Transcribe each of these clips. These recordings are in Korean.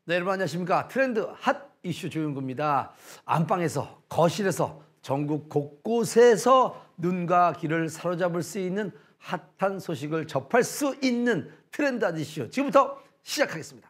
네, 여러분 안녕하십니까. 트렌드 핫 이슈 조윤구입니다. 안방에서, 거실에서, 전국 곳곳에서 눈과 귀를 사로잡을 수 있는 핫한 소식을 접할 수 있는 트렌드 핫 이슈 지금부터 시작하겠습니다.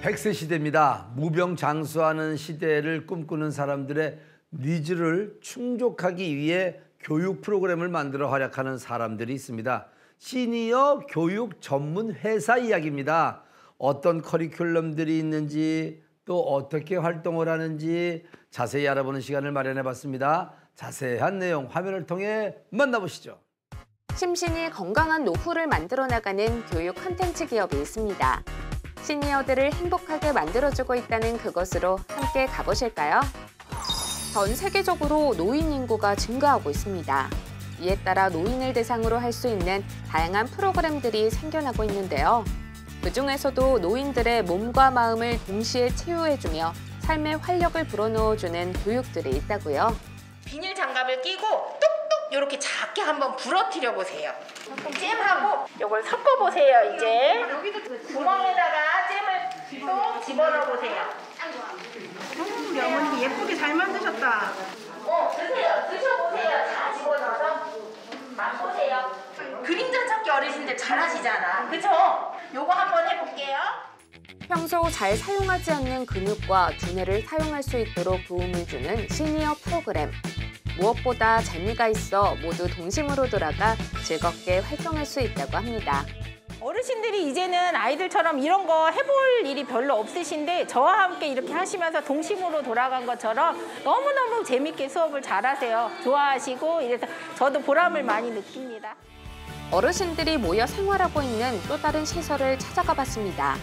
백세 시대입니다. 무병장수하는 시대를 꿈꾸는 사람들의 니즈를 충족하기 위해 교육 프로그램을 만들어 활약하는 사람들이 있습니다. 시니어 교육 전문 회사 이야기입니다. 어떤 커리큘럼들이 있는지 또 어떻게 활동을 하는지 자세히 알아보는 시간을 마련해 봤습니다. 자세한 내용 화면을 통해 만나보시죠. 심신이 건강한 노후를 만들어 나가는 교육 콘텐츠 기업이 있습니다. 시니어들을 행복하게 만들어주고 있다는 그곳으로 함께 가보실까요? 전 세계적으로 노인 인구가 증가하고 있습니다. 이에 따라 노인을 대상으로 할 수 있는 다양한 프로그램들이 생겨나고 있는데요. 그중에서도 노인들의 몸과 마음을 동시에 치유해주며 삶의 활력을 불어넣어주는 교육들이 있다고요. 비닐 장갑을 끼고 뚝뚝 이렇게 작게 한번 부러뜨려 보세요. 잼하고 이걸 섞어 보세요. 이제 구멍에다가 잼을 또 집어넣어 보세요. 우리 어머니 예쁘게 잘 만드셨다. 드세요. 드셔보세요. 다 집어넣어서 맛보세요. 그림자 찾기 어르신들 잘하시잖아. 그쵸? 요거 한번 해볼게요. 평소 잘 사용하지 않는 근육과 두뇌를 사용할 수 있도록 도움을 주는 시니어 프로그램. 무엇보다 재미가 있어 모두 동심으로 돌아가 즐겁게 활동할 수 있다고 합니다. 어르신들이 이제는 아이들처럼 이런 거 해볼 일이 별로 없으신데 저와 함께 이렇게 하시면서 동심으로 돌아간 것처럼 너무너무 재밌게 수업을 잘하세요. 좋아하시고 이래서 저도 보람을 많이 느낍니다. 어르신들이 모여 생활하고 있는 또 다른 시설을 찾아가 봤습니다.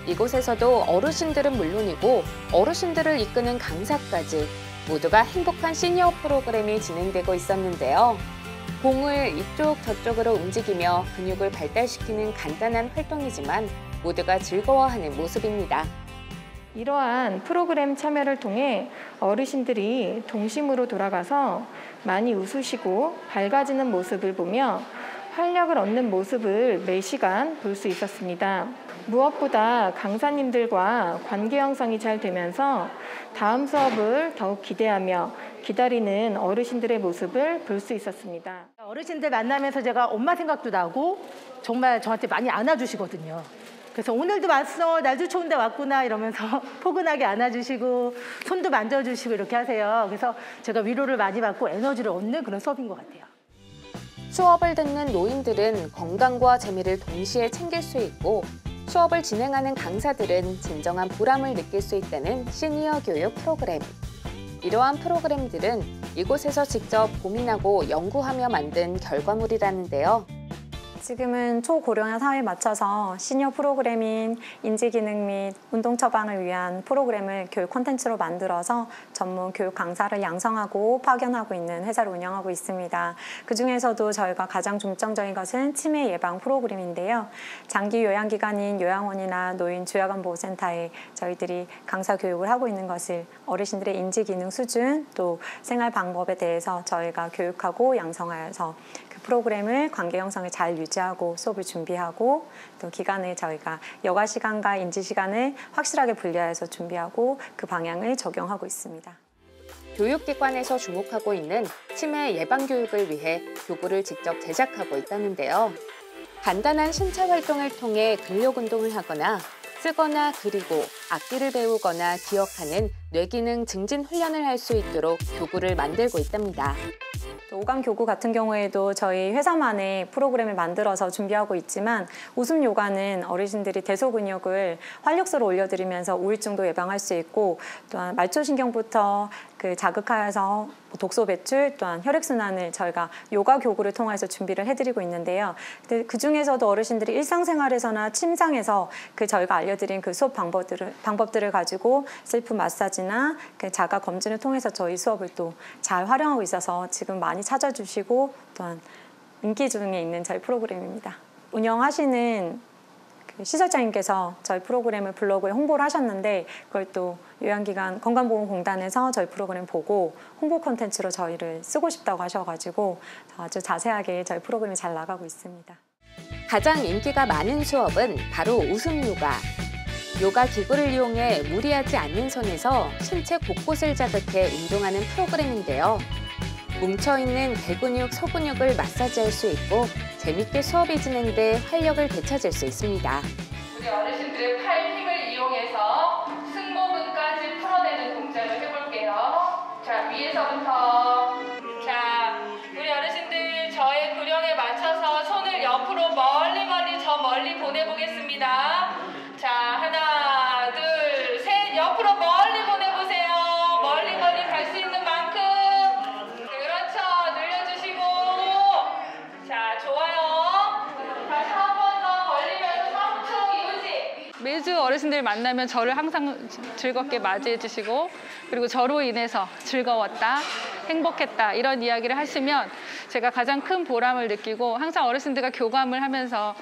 이곳에서도 어르신들은 물론이고 어르신들을 이끄는 강사까지 모두가 행복한 시니어 프로그램이 진행되고 있었는데요. 공을 이쪽 저쪽으로 움직이며 근육을 발달시키는 간단한 활동이지만 모두가 즐거워하는 모습입니다. 이러한 프로그램 참여를 통해 어르신들이 동심으로 돌아가서 많이 웃으시고 밝아지는 모습을 보며 활력을 얻는 모습을 매 시간 볼 수 있었습니다. 무엇보다 강사님들과 관계 형성이 잘 되면서 다음 수업을 더욱 기대하며 기다리는 어르신들의 모습을 볼 수 있었습니다. 어르신들 만나면서 제가 엄마 생각도 나고 정말 저한테 많이 안아주시거든요. 그래서 오늘도 왔어, 날도 좋은데 왔구나 이러면서 포근하게 안아주시고 손도 만져주시고 이렇게 하세요. 그래서 제가 위로를 많이 받고 에너지를 얻는 그런 수업인 것 같아요. 수업을 듣는 노인들은 건강과 재미를 동시에 챙길 수 있고 수업을 진행하는 강사들은 진정한 보람을 느낄 수 있다는 시니어 교육 프로그램. 이러한 프로그램들은 이곳에서 직접 고민하고 연구하며 만든 결과물이라는데요. 지금은 초고령화 사회에 맞춰서 시니어 프로그램인 인지기능 및 운동 처방을 위한 프로그램을 교육 콘텐츠로 만들어서 전문 교육 강사를 양성하고 파견하고 있는 회사를 운영하고 있습니다. 그중에서도 저희가 가장 중점적인 것은 치매 예방 프로그램인데요. 장기 요양기관인 요양원이나 노인 주야간보호센터에 저희들이 강사 교육을 하고 있는 것을 어르신들의 인지기능 수준 또 생활 방법에 대해서 저희가 교육하고 양성하여서 프로그램을 관계 형성을 잘 유지하고 수업을 준비하고 또 기간을 저희가 여가 시간과 인지 시간을 확실하게 분리해서 준비하고 그 방향을 적용하고 있습니다. 교육기관에서 주목하고 있는 치매 예방 교육을 위해 교구를 직접 제작하고 있다는데요. 간단한 신체 활동을 통해 근력 운동을 하거나 쓰거나 그리고 악기를 배우거나 기억하는 뇌기능 증진 훈련을 할 수 있도록 교구를 만들고 있답니다. 오감 교구 같은 경우에도 저희 회사만의 프로그램을 만들어서 준비하고 있지만 웃음 요가는 어르신들이 대소근육을 활력소로 올려드리면서 우울증도 예방할 수 있고 또한 말초신경부터 자극하여서 독소 배출 또한 혈액순환을 저희가 요가 교구를 통해서 준비를 해드리고 있는데요. 그중에서도 어르신들이 일상생활에서나 침상에서 저희가 알려드린 수업 방법들을 가지고 셀프 마사지나 자가 검진을 통해서 저희 수업을 또 잘 활용하고 있어서 지금 많이 찾아주시고 또한 인기 중에 있는 저희 프로그램입니다. 운영하시는 시설장님께서 저희 프로그램을 블로그에 홍보를 하셨는데 그걸 또 요양기관 건강보험공단에서 저희 프로그램 보고 홍보 콘텐츠로 저희를 쓰고 싶다고 하셔가지고 아주 자세하게 저희 프로그램이 잘 나가고 있습니다. 가장 인기가 많은 수업은 바로 웃음 요가. 요가 기구를 이용해 무리하지 않는 선에서 신체 곳곳을 자극해 운동하는 프로그램인데요. 뭉쳐있는 대근육, 소근육을 마사지할 수 있고 재밌게 수업이 진행돼 활력을 되찾을 수 있습니다. 우리 어르신들의 팔 힘을 이용해서 승모근까지 풀어내는 동작을 해볼게요. 자, 위에서부터. 자, 우리 어르신들 저의 구령에 맞춰서 손을 옆으로 멀리 저 멀리 보내보겠습니다. 자, 하나, 둘, 셋. 옆으로 멀리 보내보세요. 멀리 갈 수 있는 만큼. 그렇죠. 늘려주시고. 자, 좋아요. 다시 한 번 더 벌리면서 3초 유지. 매주 어르신들 만나면 저를 항상 즐겁게 맞이해 주시고 그리고 저로 인해서 즐거웠다, 행복했다 이런 이야기를 하시면 제가 가장 큰 보람을 느끼고 항상 어르신들과 교감을 하면서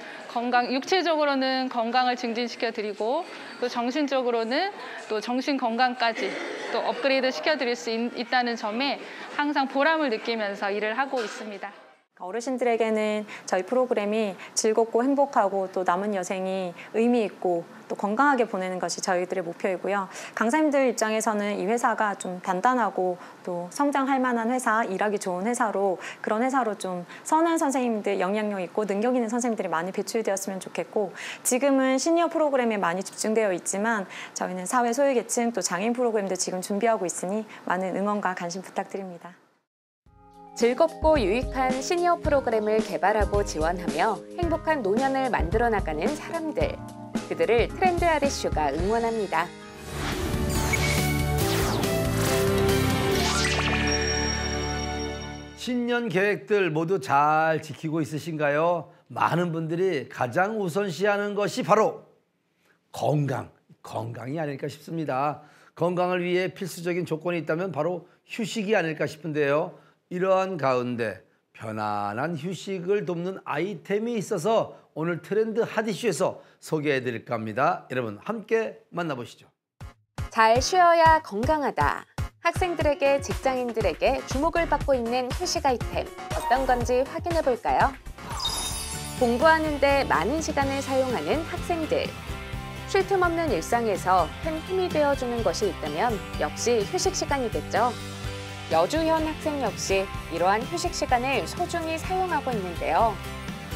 육체적으로는 건강을 증진시켜 드리고 또 정신적으로는 또 정신 건강까지 또 업그레이드 시켜 드릴 수 있다는 점에 항상 보람을 느끼면서 일을 하고 있습니다. 어르신들에게는 저희 프로그램이 즐겁고 행복하고 또 남은 여생이 의미 있고 또 건강하게 보내는 것이 저희들의 목표이고요. 강사님들 입장에서는 이 회사가 좀 단단하고 또 성장할 만한 회사, 일하기 좋은 회사로 그런 회사로 좀 선한 선생님들, 영향력 있고 능력 있는 선생님들이 많이 배출되었으면 좋겠고 지금은 시니어 프로그램에 많이 집중되어 있지만 저희는 사회 소외계층 또 장애인 프로그램도 지금 준비하고 있으니 많은 응원과 관심 부탁드립니다. 즐겁고 유익한 시니어 프로그램을 개발하고 지원하며 행복한 노년을 만들어 나가는 사람들. 그들을 트렌드 RSU가 응원합니다. 신년 계획들 모두 잘 지키고 있으신가요? 많은 분들이 가장 우선시하는 것이 바로 건강이 아닐까 싶습니다. 건강을 위해 필수적인 조건이 있다면 바로 휴식이 아닐까 싶은데요. 이러한 가운데 편안한 휴식을 돕는 아이템이 있어서 오늘 트렌드 핫이슈에서 소개해드릴까 합니다. 여러분 함께 만나보시죠. 잘 쉬어야 건강하다. 학생들에게 직장인들에게 주목을 받고 있는 휴식 아이템 어떤 건지 확인해 볼까요? 공부하는데 많은 시간을 사용하는 학생들. 쉴 틈 없는 일상에서 큰 힘이 되어주는 것이 있다면 역시 휴식 시간이겠죠. 여주현 학생 역시 이러한 휴식 시간을 소중히 사용하고 있는데요.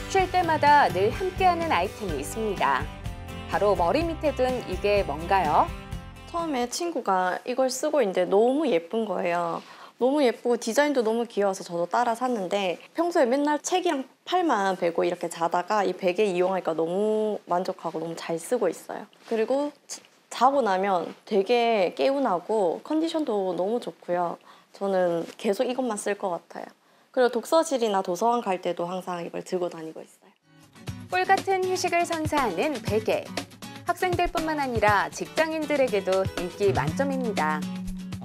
쉴 때마다 늘 함께하는 아이템이 있습니다. 바로 머리 밑에 둔 이게 뭔가요? 처음에 친구가 이걸 쓰고 있는데 너무 예쁜 거예요. 너무 예쁘고 디자인도 너무 귀여워서 저도 따라 샀는데 평소에 맨날 책이랑 팔만 베고 이렇게 자다가 이 베개 이용하니까 너무 만족하고 너무 잘 쓰고 있어요. 그리고 자고 나면 되게 개운하고 컨디션도 너무 좋고요. 저는 계속 이것만 쓸 것 같아요. 그리고 독서실이나 도서관 갈 때도 항상 이걸 들고 다니고 있어요. 꿀 같은 휴식을 선사하는 베개. 학생들뿐만 아니라 직장인들에게도 인기 만점입니다.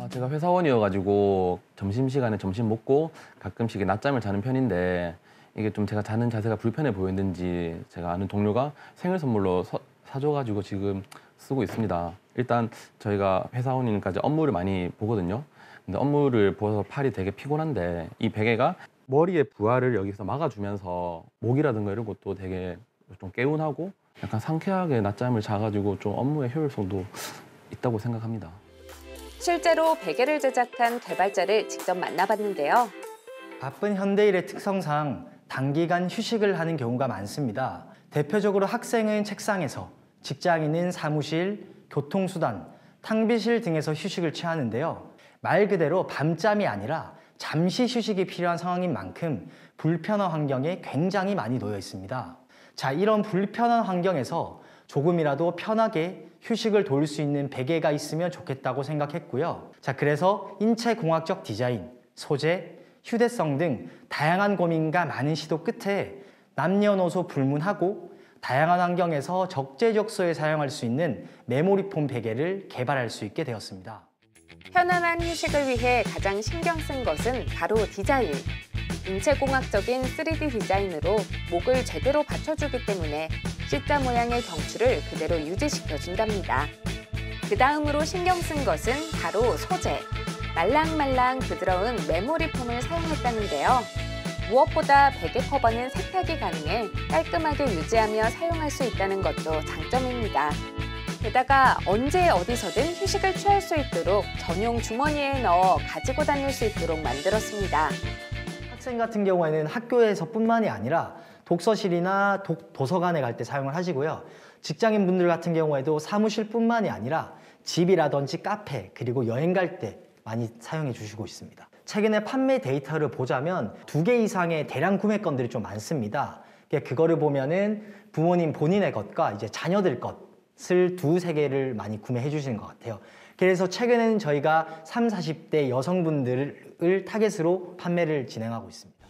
제가 회사원이어가지고 점심시간에 점심 먹고 가끔씩 낮잠을 자는 편인데 이게 좀 제가 자는 자세가 불편해 보였는지 제가 아는 동료가 생일 선물로 사줘가지고 지금 쓰고 있습니다. 일단 저희가 회사원이니까 업무를 많이 보거든요. 근데 업무를 보아서 팔이 되게 피곤한데 이 베개가 머리의 부하를 여기서 막아주면서 목이라든가 이런 것도 되게 좀 개운하고 약간 상쾌하게 낮잠을 자가지고 좀 업무의 효율성도 있다고 생각합니다. 실제로 베개를 제작한 개발자를 직접 만나봤는데요. 바쁜 현대인의 특성상 단기간 휴식을 하는 경우가 많습니다. 대표적으로 학생은 책상에서, 직장인은 사무실, 교통수단, 탕비실 등에서 휴식을 취하는데요. 말 그대로 밤잠이 아니라 잠시 휴식이 필요한 상황인 만큼 불편한 환경에 굉장히 많이 놓여 있습니다. 자, 이런 불편한 환경에서 조금이라도 편하게 휴식을 도울 수 있는 베개가 있으면 좋겠다고 생각했고요. 자, 그래서 인체공학적 디자인, 소재, 휴대성 등 다양한 고민과 많은 시도 끝에 남녀노소 불문하고 다양한 환경에서 적재적소에 사용할 수 있는 메모리폼 베개를 개발할 수 있게 되었습니다. 편안한 휴식을 위해 가장 신경 쓴 것은 바로 디자인. 인체공학적인 3D 디자인으로 목을 제대로 받쳐주기 때문에 C자 모양의 경추를 그대로 유지시켜준답니다. 그 다음으로 신경 쓴 것은 바로 소재. 말랑말랑 부드러운 메모리 폼을 사용했다는데요. 무엇보다 베개 커버는 세탁이 가능해 깔끔하게 유지하며 사용할 수 있다는 것도 장점입니다. 게다가 언제 어디서든 휴식을 취할 수 있도록 전용 주머니에 넣어 가지고 다닐 수 있도록 만들었습니다. 학생 같은 경우에는 학교에서뿐만이 아니라 독서실이나 도서관에 갈 때 사용을 하시고요. 직장인분들 같은 경우에도 사무실뿐만이 아니라 집이라든지 카페 그리고 여행 갈 때 많이 사용해 주시고 있습니다. 최근에 판매 데이터를 보자면 2개 이상의 대량 구매 건들이 좀 많습니다. 그거를 보면은 부모님 본인의 것과 이제 자녀들 것을 2-3개를 많이 구매해 주시는 것 같아요. 그래서 최근에는 저희가 30, 40대 여성분들을 타겟으로 판매를 진행하고 있습니다.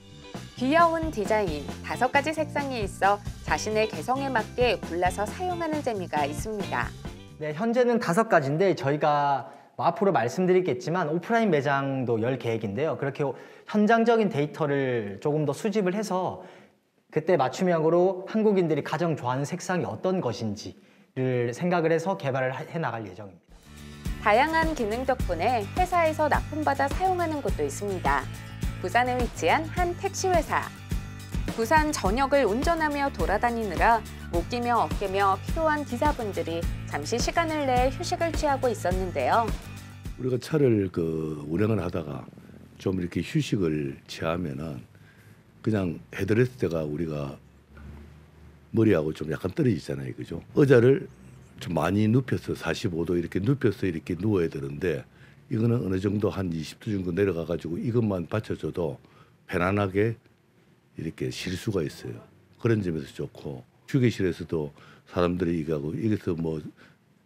귀여운 디자인, 5가지 색상이 있어 자신의 개성에 맞게 골라서 사용하는 재미가 있습니다. 네, 현재는 5가지인데 저희가 앞으로 말씀드리겠지만 오프라인 매장도 열 계획인데요. 그렇게 현장적인 데이터를 조금 더 수집을 해서 그때 맞춤형으로 한국인들이 가장 좋아하는 색상이 어떤 것인지를 생각을 해서 개발을 해나갈 예정입니다. 다양한 기능 덕분에 회사에서 납품받아 사용하는 곳도 있습니다. 부산에 위치한 한 택시회사. 부산 전역을 운전하며 돌아다니느라 못 끼며 어깨며 피로한 기사분들이 잠시 시간을 내 휴식을 취하고 있었는데요. 우리가 차를 운행을 하다가 좀 이렇게 휴식을 취하면은 그냥 헤드레스트 때가 우리가 머리하고 좀 약간 떨어지잖아요, 그죠? 의자를 좀 많이 눕혀서 45도 이렇게 눕혀서 이렇게 누워야 되는데 이거는 어느 정도 한 20도 정도 내려가 가지고 이것만 받쳐줘도 편안하게 이렇게 쉴 수가 있어요. 그런 점에서 좋고 휴게실에서도 사람들이 이거하고 여기서 뭐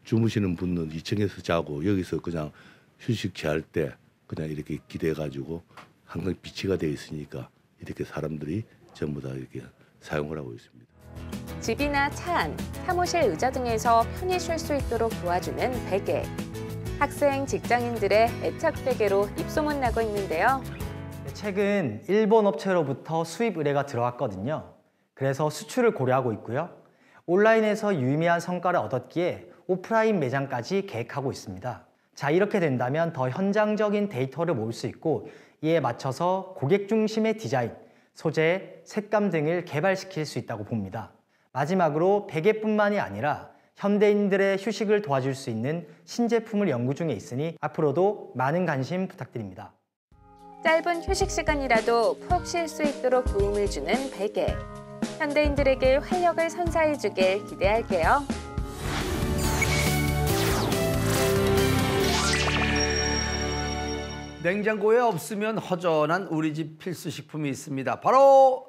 주무시는 분은 2층에서 자고 여기서 그냥 휴식 취할 때 그냥 이렇게 기대 가지고 항상 비치가 되어 있으니까 이렇게 사람들이 전부 다 이렇게 사용을 하고 있습니다. 집이나 차 안, 사무실 의자 등에서 편히 쉴 수 있도록 도와주는 베개. 학생, 직장인들의 애착 베개로 입소문 나고 있는데요. 최근 일본 업체로부터 수입 의뢰가 들어왔거든요. 그래서 수출을 고려하고 있고요. 온라인에서 유의미한 성과를 얻었기에 오프라인 매장까지 계획하고 있습니다. 자, 이렇게 된다면 더 현장적인 데이터를 모을 수 있고 이에 맞춰서 고객 중심의 디자인, 소재, 색감 등을 개발시킬 수 있다고 봅니다. 마지막으로 베개뿐만이 아니라 현대인들의 휴식을 도와줄 수 있는 신제품을 연구 중에 있으니 앞으로도 많은 관심 부탁드립니다. 짧은 휴식 시간이라도 푹 쉴 수 있도록 도움을 주는 베개. 현대인들에게 활력을 선사해주길 기대할게요. 냉장고에 없으면 허전한 우리 집 필수 식품이 있습니다. 바로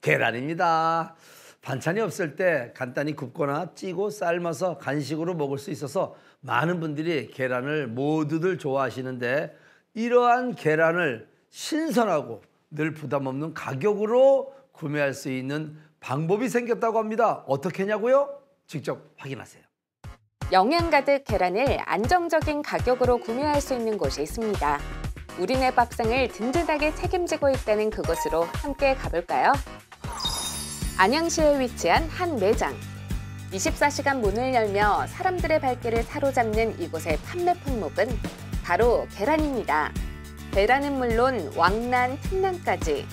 계란입니다. 반찬이 없을 때 간단히 굽거나 찌고 삶아서 간식으로 먹을 수 있어서 많은 분들이 계란을 모두들 좋아하시는데 이러한 계란을 신선하고 늘 부담 없는 가격으로 구매할 수 있는 방법이 생겼다고 합니다. 어떻게 하냐고요? 직접 확인하세요. 영양 가득 계란을 안정적인 가격으로 구매할 수 있는 곳이 있습니다. 우리네 밥상을 든든하게 책임지고 있다는 그곳으로 함께 가볼까요? 안양시에 위치한 한 매장. 24시간 문을 열며 사람들의 발길을 사로잡는 이곳의 판매 품목은 바로 계란입니다. 계란은 물론 왕란, 특란까지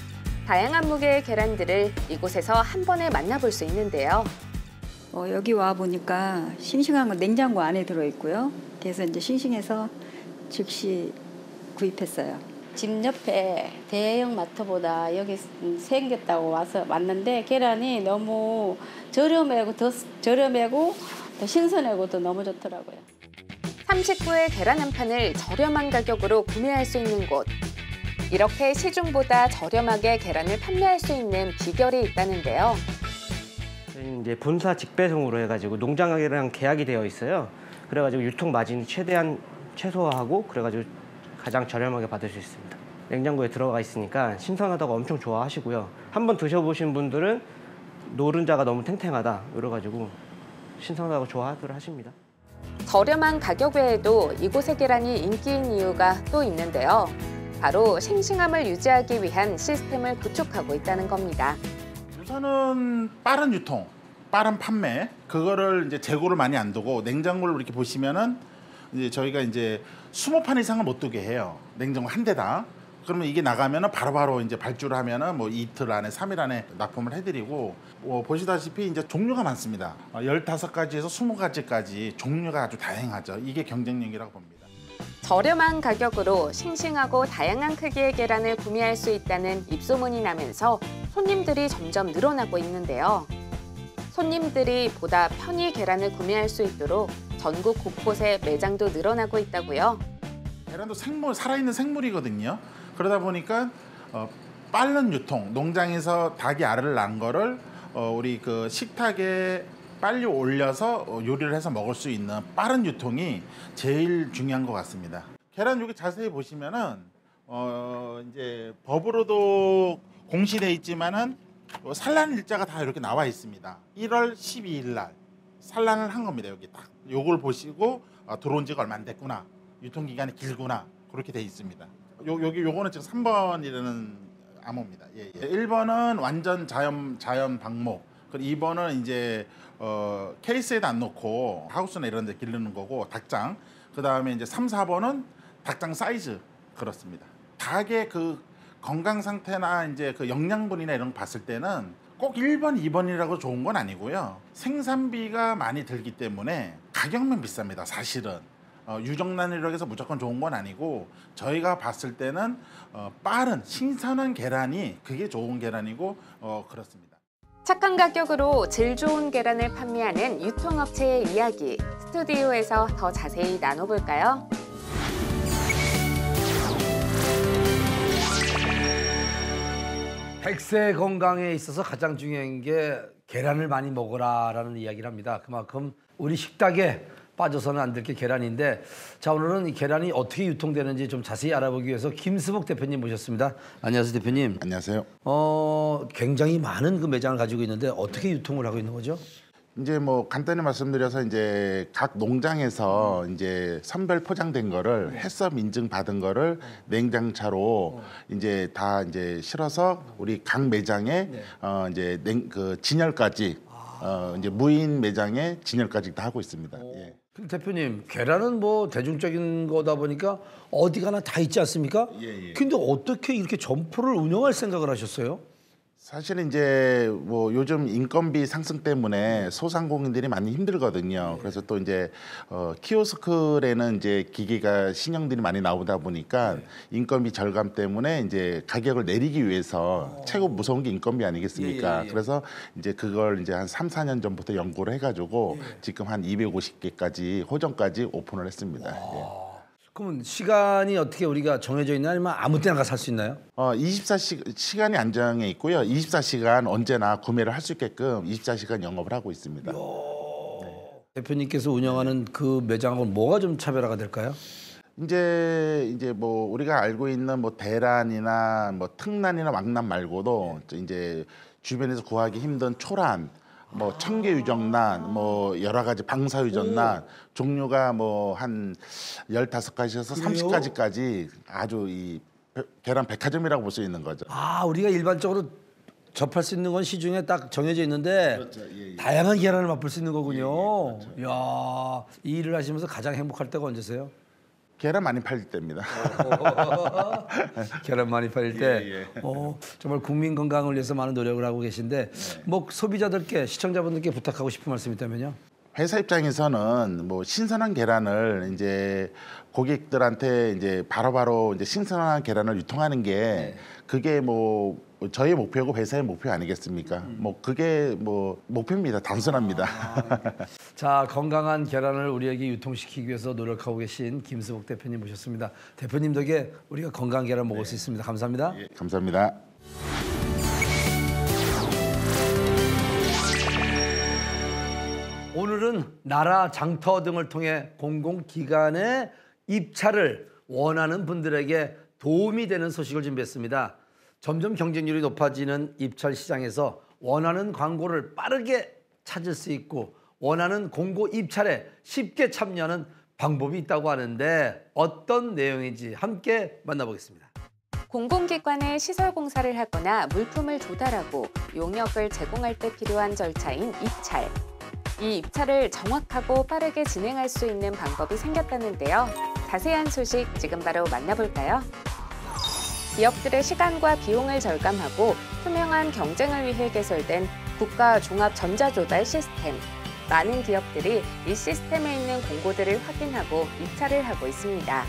다양한 무게의 계란들을 이곳에서 한 번에 만나볼 수 있는데요. 여기 와 보니까 싱싱한 건 냉장고 안에 들어있고요. 그래서 이제 싱싱해서 즉시 구입했어요. 집 옆에 대형 마트보다 여기 생겼다고 와서 왔는데 계란이 너무 저렴하고 더 신선하고 더 너무 좋더라고요. 39의 계란 한 판을 저렴한 가격으로 구매할 수 있는 곳. 이렇게 시중보다 저렴하게 계란을 판매할 수 있는 비결이 있다는데요. 이제 본사 직배송으로 해가지고 농장이랑 계약이 되어 있어요. 그래가지고 유통 마진을 최대한 최소화하고 그래가지고 가장 저렴하게 받을 수 있습니다. 냉장고에 들어가 있으니까 신선하다고 엄청 좋아하시고요. 한번 드셔보신 분들은 노른자가 너무 탱탱하다 이래가지고 신선하다고 좋아들 하십니다. 저렴한 가격 외에도 이곳의 계란이 인기인 이유가 또 있는데요. 바로 싱싱함을 유지하기 위한 시스템을 구축하고 있다는 겁니다. 우선은 빠른 유통, 빠른 판매 그거를 이제 재고를 많이 안 두고 냉장고를 이렇게 보시면은 이제 저희가 이제 20판 이상을 못 두게 해요. 냉장고 한 대다. 그러면 이게 나가면은 바로바로 이제 발주를 하면은 뭐 이틀 안에 3일 안에 납품을 해드리고 보시다시피 이제 종류가 많습니다. 15가지에서 20가지까지 종류가 아주 다양하죠. 이게 경쟁력이라고 봅니다. 저렴한 가격으로 싱싱하고 다양한 크기의 계란을 구매할 수 있다는 입소문이 나면서 손님들이 점점 늘어나고 있는데요. 손님들이 보다 편히 계란을 구매할 수 있도록 전국 곳곳에 매장도 늘어나고 있다고요. 계란도 생물, 살아있는 생물이거든요. 그러다 보니까 빠른 유통, 농장에서 닭이 알을 낳은 거를 우리 그 식탁에 빨리 올려서 요리를 해서 먹을 수 있는 빠른 유통이 제일 중요한 것 같습니다. 계란 여기 자세히 보시면은 이제 법으로도 공시돼 있지만은 산란 일자가 다 이렇게 나와 있습니다. 1월 12일 날 산란을 한 겁니다. 여기 딱 요걸 보시고 들어온 지가 얼마 안 됐구나, 유통기간이 길구나, 그렇게 돼 있습니다. 요거는 지금 3번이라는 암호입니다. 예. 1번은 완전 자연 방목, 그리고 2번은 이제 케이스에다 안 넣고 하우스나 이런 데 기르는 거고 닭장. 그다음에 이제 3, 4번은 닭장 사이즈. 그렇습니다. 닭의 그 건강 상태나 이제 그 영양분이나 이런 거 봤을 때는 꼭 1번, 2번이라고 좋은 건 아니고요. 생산비가 많이 들기 때문에 가격만 비쌉니다. 사실은. 유정란이라고 해서 무조건 좋은 건 아니고 저희가 봤을 때는 빠른 신선한 계란이 그게 좋은 계란이고 그렇습니다. 착한 가격으로 질 좋은 계란을 판매하는 유통업체의 이야기, 스튜디오에서 더 자세히 나눠볼까요? 백세 건강에 있어서 가장 중요한 게 계란을 많이 먹어라라는 이야기를 합니다. 그만큼 우리 식탁에 빠져서는 안 될 게 계란인데, 자, 오늘은 이 계란이 어떻게 유통되는지 좀 자세히 알아보기 위해서 김수복 대표님 모셨습니다. 안녕하세요, 대표님. 안녕하세요. 굉장히 많은 그 매장을 가지고 있는데 어떻게 유통을 하고 있는 거죠? 이제 뭐 간단히 말씀드려서 이제 각 농장에서 이제 선별 포장된 거를 해썹 인증 받은 거를 냉장차로 이제 다 이제 실어서 우리 각 매장에 이제 그 진열까지 이제 무인 매장에 진열까지 다 하고 있습니다. 예. 대표님, 계란은 뭐 대중적인 거다 보니까 어디 가나 다 있지 않습니까? 예. 근데 어떻게 이렇게 점포를 운영할 생각을 하셨어요? 사실 이제 뭐 요즘 인건비 상승 때문에 소상공인들이 많이 힘들거든요. 그래서 또 이제 키오스크에는 이제 기계가 신형들이 많이 나오다 보니까 인건비 절감 때문에 이제 가격을 내리기 위해서 최고 무서운 게 인건비 아니겠습니까? 그래서 이제 그걸 이제 한 3, 4년 전부터 연구를 해가지고 지금 한 250개까지 호점까지 오픈을 했습니다. 예. 그러면 시간이 어떻게 우리가 정해져 있나, 아니면 아무 때나 살 수 있나요? 24시간이 안정해 있고요. 24시간 언제나 구매를 할 수 있게끔 24시간 영업을 하고 있습니다. 대표님께서 운영하는 그 매장하고는 뭐가 좀 차별화가 될까요? 이제 뭐 우리가 알고 있는 뭐 대란이나 뭐 특란이나 왕란 말고도 이제 주변에서 구하기 힘든 초란, 뭐 청계유정란, 뭐 여러 가지 방사유정란 종류가 뭐 한 15가지에서 30가지까지 아주 이 계란 백화점이라고 볼 수 있는 거죠. 아, 우리가 일반적으로 접할 수 있는 건 시중에 딱 정해져 있는데, 그렇죠. 예. 다양한 계란을 맛볼 수 있는 거군요. 그렇죠. 이야, 이 일을 하시면서 가장 행복할 때가 언제세요? 계란 많이 팔릴 때입니다. 계란 많이 팔릴 때. 예. 정말 국민 건강을 위해서 많은 노력을 하고 계신데, 뭐 소비자들께, 시청자분들께 부탁하고 싶은 말씀이 있다면요? 회사 입장에서는 뭐 신선한 계란을 이제 고객들한테 이제 바로바로 이제 신선한 계란을 유통하는 게 그게 뭐 저희 목표고 회사의 목표 아니겠습니까? 뭐 그게 뭐 목표입니다. 단순합니다. 자, 건강한 계란을 우리에게 유통시키기 위해서 노력하고 계신 김수복 대표님 모셨습니다. 대표님 덕에 우리가 건강한 계란 먹을 수 있습니다. 감사합니다. 예, 감사합니다. 오늘은 나라 장터 등을 통해 공공기관의 입찰을 원하는 분들에게 도움이 되는 소식을 준비했습니다. 점점 경쟁률이 높아지는 입찰 시장에서 원하는 광고를 빠르게 찾을 수 있고 원하는 공고 입찰에 쉽게 참여하는 방법이 있다고 하는데 어떤 내용인지 함께 만나보겠습니다. 공공기관에 시설 공사를 하거나 물품을 조달하고 용역을 제공할 때 필요한 절차인 입찰. 이 입찰을 정확하고 빠르게 진행할 수 있는 방법이 생겼다는데요. 자세한 소식 지금 바로 만나볼까요? 기업들의 시간과 비용을 절감하고 투명한 경쟁을 위해 개설된 국가 종합 전자조달 시스템. 많은 기업들이 이 시스템에 있는 공고들을 확인하고 입찰을 하고 있습니다.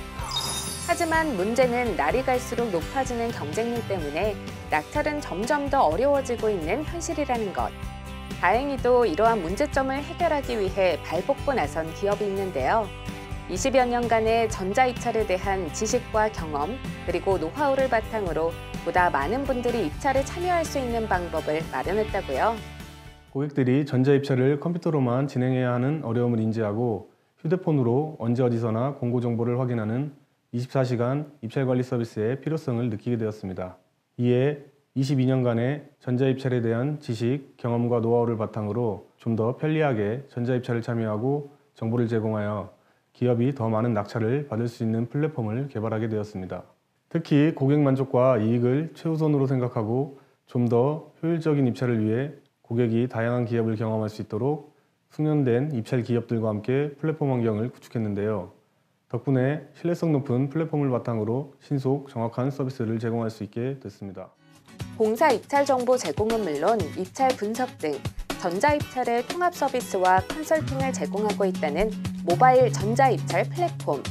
하지만 문제는 날이 갈수록 높아지는 경쟁률 때문에 낙찰은 점점 더 어려워지고 있는 현실이라는 것. 다행히도 이러한 문제점을 해결하기 위해 발벗고 나선 기업이 있는데요. 20여 년간의 전자입찰에 대한 지식과 경험, 그리고 노하우를 바탕으로 보다 많은 분들이 입찰에 참여할 수 있는 방법을 마련했다고요. 고객들이 전자입찰을 컴퓨터로만 진행해야 하는 어려움을 인지하고 휴대폰으로 언제 어디서나 공고 정보를 확인하는 24시간 입찰관리 서비스의 필요성을 느끼게 되었습니다. 이에 22년간의 전자입찰에 대한 지식, 경험과 노하우를 바탕으로 좀 더 편리하게 전자입찰을 참여하고 정보를 제공하여 기업이 더 많은 낙찰을 받을 수 있는 플랫폼을 개발하게 되었습니다. 특히 고객 만족과 이익을 최우선으로 생각하고 좀 더 효율적인 입찰을 위해 고객이 다양한 기업을 경험할 수 있도록 숙련된 입찰 기업들과 함께 플랫폼 환경을 구축했는데요. 덕분에 신뢰성 높은 플랫폼을 바탕으로 신속, 정확한 서비스를 제공할 수 있게 됐습니다. 공사 입찰 정보 제공은 물론 입찰 분석 등 전자입찰의 통합 서비스와 컨설팅을 제공하고 있다는 모바일 전자입찰 플랫폼.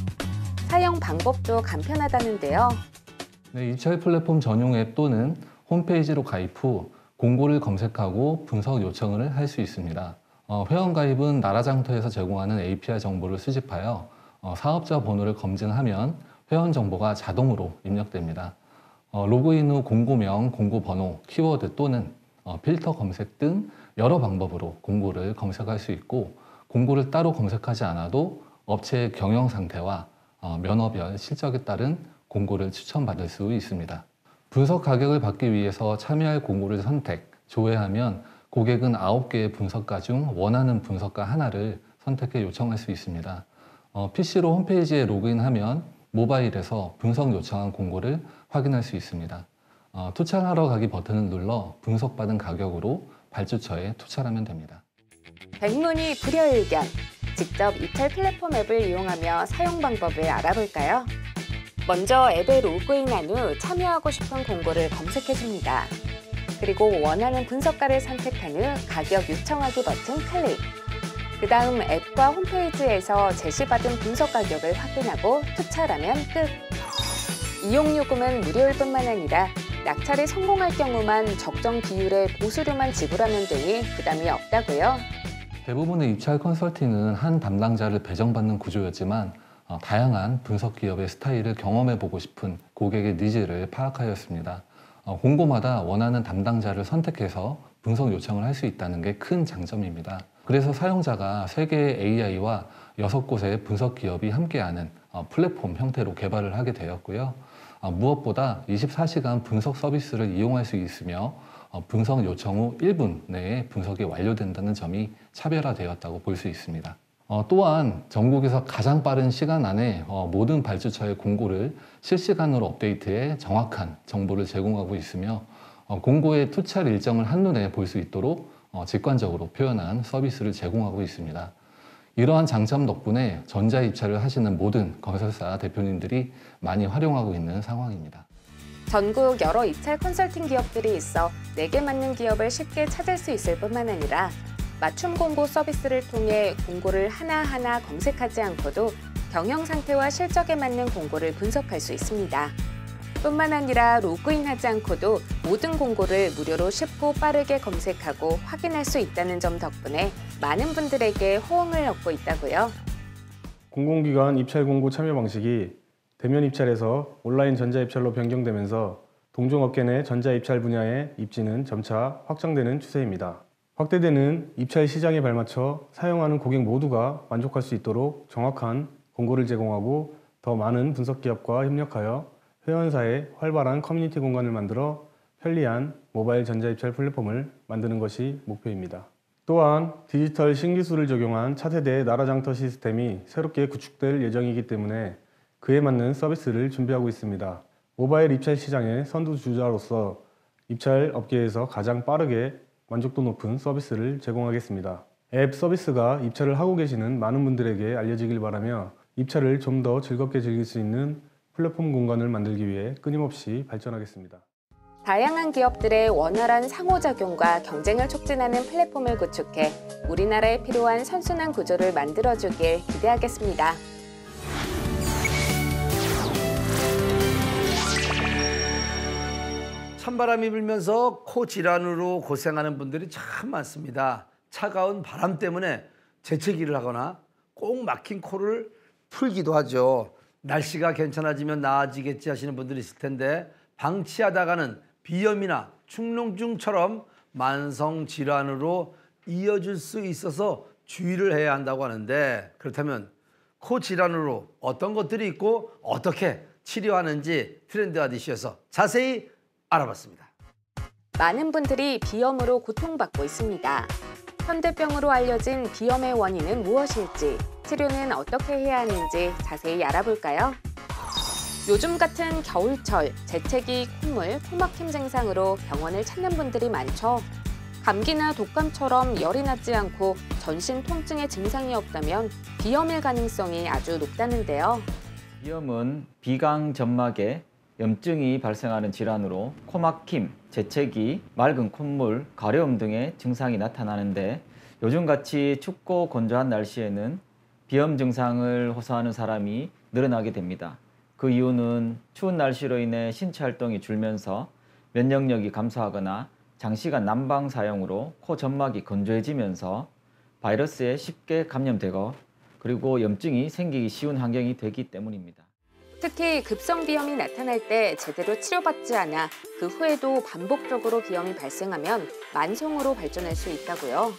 사용 방법도 간편하다는데요. 네, 입찰 플랫폼 전용 앱 또는 홈페이지로 가입 후 공고를 검색하고 분석 요청을 할 수 있습니다. 회원 가입은 나라장터에서 제공하는 API 정보를 수집하여 사업자 번호를 검증하면 회원 정보가 자동으로 입력됩니다. 로그인 후 공고명, 공고번호, 키워드 또는 필터 검색 등 여러 방법으로 공고를 검색할 수 있고 공고를 따로 검색하지 않아도 업체의 경영 상태와 면허별 실적에 따른 공고를 추천받을 수 있습니다. 분석 가격을 받기 위해서 참여할 공고를 선택, 조회하면 고객은 9개의 분석가 중 원하는 분석가 하나를 선택해 요청할 수 있습니다. PC로 홈페이지에 로그인하면 모바일에서 분석 요청한 공고를 확인할 수 있습니다. 투찰하러 가기 버튼을 눌러 분석받은 가격으로 발주처에 투찰하면 됩니다. 백문이 불여일견. 직접 입찰 플랫폼 앱을 이용하며 사용 방법을 알아볼까요? 먼저 앱에 로그인한 후 참여하고 싶은 공고를 검색해줍니다. 그리고 원하는 분석가를 선택한 후 가격 요청하기 버튼 클릭. 그 다음 앱과 홈페이지에서 제시받은 분석 가격을 확인하고 투찰하면 끝. 이용요금은 무료일 뿐만 아니라 낙찰이 성공할 경우만 적정 비율의 보수료만 지불하면 되니 부담이 없다고요. 대부분의 입찰 컨설팅은 한 담당자를 배정받는 구조였지만 다양한 분석 기업의 스타일을 경험해보고 싶은 고객의 니즈를 파악하였습니다. 공고마다 원하는 담당자를 선택해서 분석 요청을 할 수 있다는 게 큰 장점입니다. 그래서 사용자가 3개의 AI와 6곳의 분석 기업이 함께하는 플랫폼 형태로 개발을 하게 되었고요. 무엇보다 24시간 분석 서비스를 이용할 수 있으며 분석 요청 후 1분 내에 분석이 완료된다는 점이 차별화되었다고 볼 수 있습니다. 또한 전국에서 가장 빠른 시간 안에 모든 발주처의 공고를 실시간으로 업데이트해 정확한 정보를 제공하고 있으며 공고의 투찰 일정을 한눈에 볼 수 있도록 직관적으로 표현한 서비스를 제공하고 있습니다. 이러한 장점 덕분에 전자입찰을 하시는 모든 건설사 대표님들이 많이 활용하고 있는 상황입니다. 전국 여러 입찰 컨설팅 기업들이 있어 내게 맞는 기업을 쉽게 찾을 수 있을 뿐만 아니라 맞춤 공고 서비스를 통해 공고를 하나하나 검색하지 않고도 경영 상태와 실적에 맞는 공고를 분석할 수 있습니다. 뿐만 아니라 로그인하지 않고도 모든 공고를 무료로 쉽고 빠르게 검색하고 확인할 수 있다는 점 덕분에 많은 분들에게 호응을 얻고 있다고요. 공공기관 입찰 공고 참여 방식이 대면 입찰에서 온라인 전자입찰로 변경되면서 동종업계 내 전자입찰 분야의 입지는 점차 확장되는 추세입니다. 확대되는 입찰 시장에 발맞춰 사용하는 고객 모두가 만족할 수 있도록 정확한 공고를 제공하고 더 많은 분석기업과 협력하여 회원사의 활발한 커뮤니티 공간을 만들어 편리한 모바일 전자입찰 플랫폼을 만드는 것이 목표입니다. 또한 디지털 신기술을 적용한 차세대 나라장터 시스템이 새롭게 구축될 예정이기 때문에 그에 맞는 서비스를 준비하고 있습니다. 모바일 입찰 시장의 선두주자로서 입찰 업계에서 가장 빠르게 만족도 높은 서비스를 제공하겠습니다. 앱 서비스가 입찰을 하고 계시는 많은 분들에게 알려지길 바라며 입찰을 좀 더 즐겁게 즐길 수 있는 플랫폼 공간을 만들기 위해 끊임없이 발전하겠습니다. 다양한 기업들의 원활한 상호작용과 경쟁을 촉진하는 플랫폼을 구축해 우리나라에 필요한 선순환 구조를 만들어주길 기대하겠습니다. 찬바람이 불면서 코 질환으로 고생하는 분들이 참 많습니다. 차가운 바람 때문에 재채기를 하거나 꼭 막힌 코를 풀기도 하죠. 날씨가 괜찮아지면 나아지겠지 하시는 분들이 있을 텐데 방치하다가는 비염이나 축농증처럼 만성 질환으로 이어질 수 있어서 주의를 해야 한다고 하는데, 그렇다면 코 질환으로 어떤 것들이 있고 어떻게 치료하는지 트렌드와 이슈에서 자세히 알아봤습니다. 많은 분들이 비염으로 고통받고 있습니다. 현대병으로 알려진 비염의 원인은 무엇일지, 치료는 어떻게 해야 하는지 자세히 알아볼까요? 요즘 같은 겨울철, 재채기, 콧물, 코막힘 증상으로 병원을 찾는 분들이 많죠. 감기나 독감처럼 열이 나지 않고 전신 통증의 증상이 없다면 비염일 가능성이 아주 높다는데요. 비염은 비강 점막에 염증이 발생하는 질환으로 코막힘, 재채기, 맑은 콧물, 가려움 등의 증상이 나타나는데, 요즘같이 춥고 건조한 날씨에는 비염 증상을 호소하는 사람이 늘어나게 됩니다. 그 이유는 추운 날씨로 인해 신체 활동이 줄면서 면역력이 감소하거나 장시간 난방 사용으로 코 점막이 건조해지면서 바이러스에 쉽게 감염되고 그리고 염증이 생기기 쉬운 환경이 되기 때문입니다. 특히 급성 비염이 나타날 때 제대로 치료받지 않아 그 후에도 반복적으로 비염이 발생하면 만성으로 발전할 수 있다고요.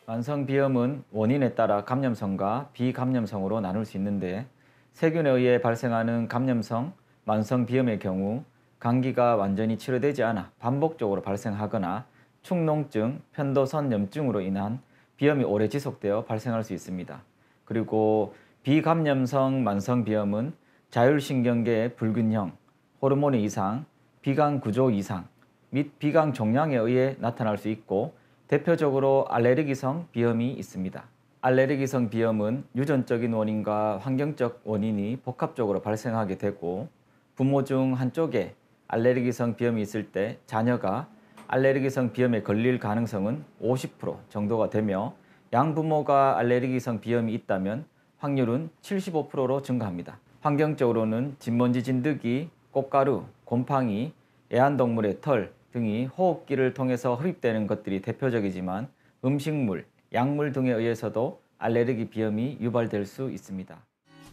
만성 비염은 원인에 따라 감염성과 비감염성으로 나눌 수 있는데, 세균에 의해 발생하는 감염성 만성 비염의 경우 감기가 완전히 치료되지 않아 반복적으로 발생하거나 축농증, 편도선 염증으로 인한 비염이 오래 지속되어 발생할 수 있습니다. 그리고 비감염성 만성 비염은 자율신경계의 불균형, 호르몬의 이상, 비강 구조 이상 및 비강 종양에 의해 나타날 수 있고, 대표적으로 알레르기성 비염이 있습니다. 알레르기성 비염은 유전적인 원인과 환경적 원인이 복합적으로 발생하게 되고, 부모 중 한쪽에 알레르기성 비염이 있을 때 자녀가 알레르기성 비염에 걸릴 가능성은 50% 정도가 되며, 양부모가 알레르기성 비염이 있다면 확률은 75%로 증가합니다. 환경적으로는 진먼지 진드기, 꽃가루, 곰팡이, 애완동물의 털 등이 호흡기를 통해서 흡입되는 것들이 대표적이지만, 음식물, 약물 등에 의해서도 알레르기 비염이 유발될 수 있습니다.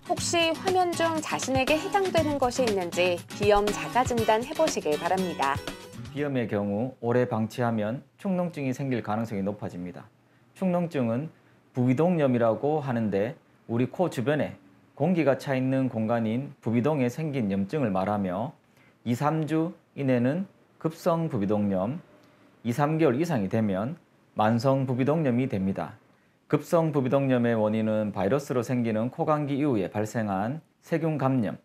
혹시 화면 중 자신에게 해당되는 것이 있는지 비염 자가 진단 해보시길 바랍니다. 비염의 경우 오래 방치하면 축농증이 생길 가능성이 높아집니다. 축농증은 부비동염이라고 하는데, 우리 코 주변에 공기가 차 있는 공간인 부비동에 생긴 염증을 말하며 2, 3주 이내는 급성 부비동염, 2, 3개월 이상이 되면 만성 부비동염이 됩니다. 급성 부비동염의 원인은 바이러스로 생기는 코감기 이후에 발생한 세균 감염,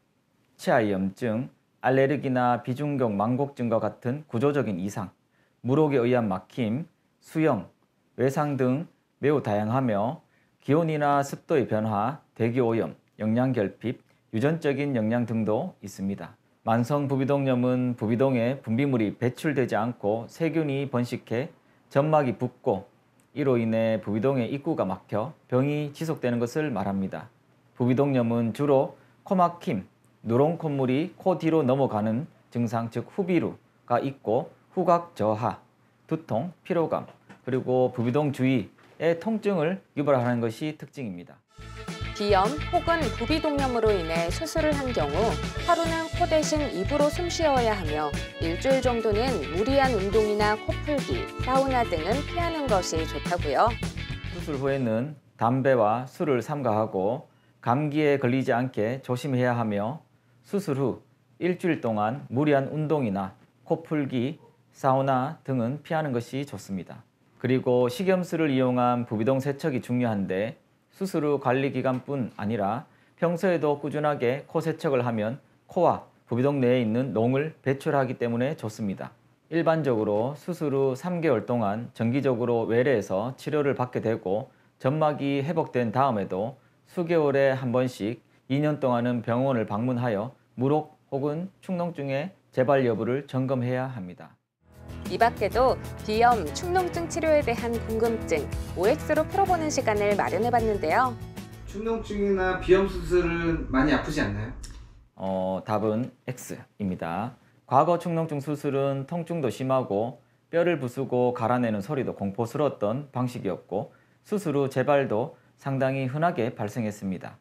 치아 염증, 알레르기나 비중격 망곡증과 같은 구조적인 이상, 물혹에 의한 막힘, 수영, 외상 등 매우 다양하며 기온이나 습도의 변화, 대기오염, 영양결핍, 유전적인 영양 등도 있습니다. 만성 부비동염은 부비동에 분비물이 배출되지 않고 세균이 번식해 점막이 붓고, 이로 인해 부비동의 입구가 막혀 병이 지속되는 것을 말합니다. 부비동염은 주로 코막힘, 누런 콧물이 코 뒤로 넘어가는 증상, 즉 후비루가 있고, 후각 저하, 두통, 피로감, 그리고 부비동 주위의 통증을 유발하는 것이 특징입니다. 비염 혹은 부비동염으로 인해 수술을 한 경우 하루는 코 대신 입으로 숨 쉬어야 하며 일주일 정도는 무리한 운동이나 코풀기, 사우나 등은 피하는 것이 좋다고요. 수술 후에는 담배와 술을 삼가하고 감기에 걸리지 않게 조심해야 하며, 수술 후 일주일 동안 무리한 운동이나 코풀기, 사우나 등은 피하는 것이 좋습니다. 그리고 식염수를 이용한 부비동 세척이 중요한데, 수술 후 관리 기간뿐 아니라 평소에도 꾸준하게 코 세척을 하면 코와 부비동 내에 있는 膿을 배출하기 때문에 좋습니다. 일반적으로 수술 후 3개월 동안 정기적으로 외래에서 치료를 받게 되고 점막이 회복된 다음에도 수개월에 한 번씩 2년 동안은 병원을 방문하여 물혹 혹은 축농증의 재발 여부를 점검해야 합니다. 이 밖에도 비염, 축농증 치료에 대한 궁금증, OX로 풀어보는 시간을 마련해봤는데요. 축농증이나 비염 수술은 많이 아프지 않나요? 답은 X입니다. 과거 축농증 수술은 통증도 심하고 뼈를 부수고 갈아내는 소리도 공포스러웠던 방식이었고 수술 후 재발도 상당히 흔하게 발생했습니다.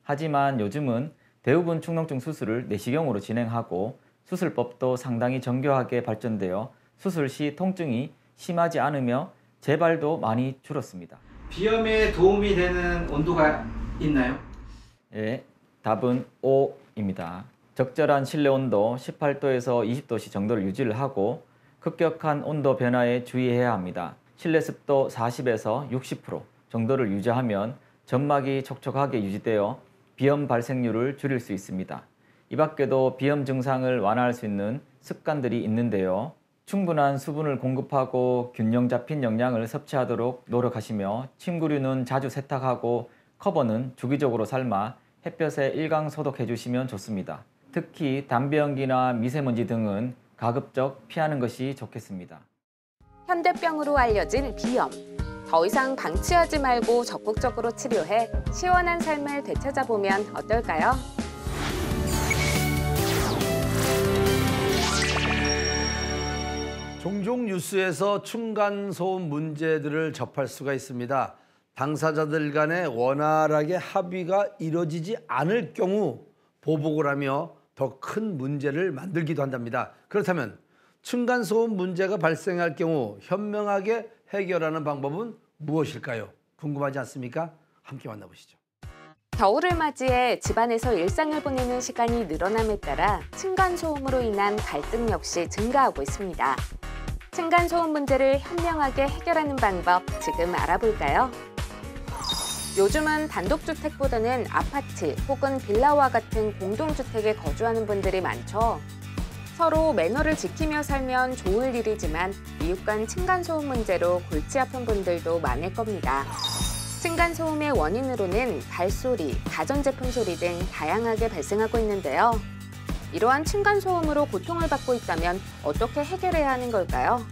하지만 요즘은 대부분 축농증 수술을 내시경으로 진행하고 수술법도 상당히 정교하게 발전되어 수술 시 통증이 심하지 않으며 재발도 많이 줄었습니다. 비염에 도움이 되는 온도가 있나요? 예, 답은 O입니다. 적절한 실내 온도 18도에서 20도씨 정도를 유지를 하고 급격한 온도 변화에 주의해야 합니다. 실내 습도 40에서 60% 정도를 유지하면 점막이 촉촉하게 유지되어 비염 발생률을 줄일 수 있습니다. 이 밖에도 비염 증상을 완화할 수 있는 습관들이 있는데요. 충분한 수분을 공급하고 균형 잡힌 영양을 섭취하도록 노력하시며 침구류는 자주 세탁하고 커버는 주기적으로 삶아 햇볕에 일광 소독해 주시면 좋습니다. 특히 담배 연기나 미세먼지 등은 가급적 피하는 것이 좋겠습니다. 현대병으로 알려진 비염. 더 이상 방치하지 말고 적극적으로 치료해 시원한 삶을 되찾아보면 어떨까요? 종종 뉴스에서 층간소음 문제들을 접할 수가 있습니다. 당사자들 간에 원활하게 합의가 이뤄지지 않을 경우 보복을 하며 더 큰 문제를 만들기도 한답니다. 그렇다면 층간소음 문제가 발생할 경우 현명하게 해결하는 방법은 무엇일까요? 궁금하지 않습니까? 함께 만나보시죠. 겨울을 맞이해 집안에서 일상을 보내는 시간이 늘어남에 따라 층간소음으로 인한 갈등 역시 증가하고 있습니다. 층간소음 문제를 현명하게 해결하는 방법 지금 알아볼까요? 요즘은 단독주택보다는 아파트 혹은 빌라와 같은 공동주택에 거주하는 분들이 많죠. 서로 매너를 지키며 살면 좋을 일이지만 이웃 간 층간소음 문제로 골치 아픈 분들도 많을 겁니다. 층간소음의 원인으로는 발소리, 가전제품 소리 등 다양하게 발생하고 있는데요. 이러한 층간소음으로 고통을 받고 있다면 어떻게 해결해야 하는 걸까요?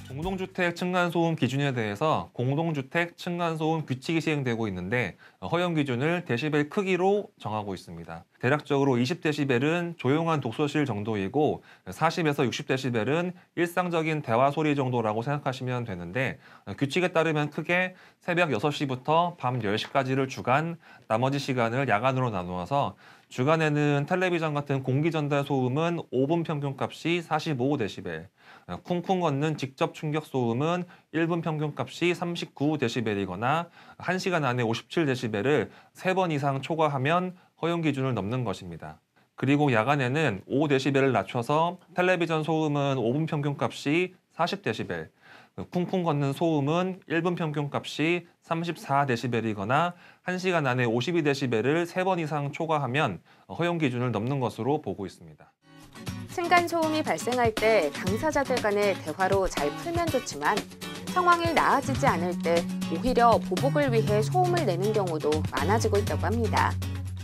공동주택 층간소음 기준에 대해서 공동주택 층간소음 규칙이 시행되고 있는데 허용 기준을 데시벨 크기로 정하고 있습니다. 대략적으로 20데시벨은 조용한 독서실 정도이고 40에서 60데시벨은 일상적인 대화 소리 정도라고 생각하시면 되는데 규칙에 따르면 크게 새벽 6시부터 밤 10시까지를 주간, 나머지 시간을 야간으로 나누어서 주간에는 텔레비전 같은 공기전달 소음은 5분 평균값이 45데시벨, 쿵쿵 걷는 직접 충격 소음은 1분 평균값이 39데시벨이거나 1시간 안에 57데시벨을 3번 이상 초과하면 허용 기준을 넘는 것입니다. 그리고 야간에는 5데시벨을 낮춰서 텔레비전 소음은 5분 평균값이 40데시벨, 쿵쿵 걷는 소음은 1분 평균값이 34데시벨이거나 1시간 안에 52데시벨을 3번 이상 초과하면 허용 기준을 넘는 것으로 보고 있습니다. 층간소음이 발생할 때 당사자들 간의 대화로 잘 풀면 좋지만 상황이 나아지지 않을 때 오히려 보복을 위해 소음을 내는 경우도 많아지고 있다고 합니다.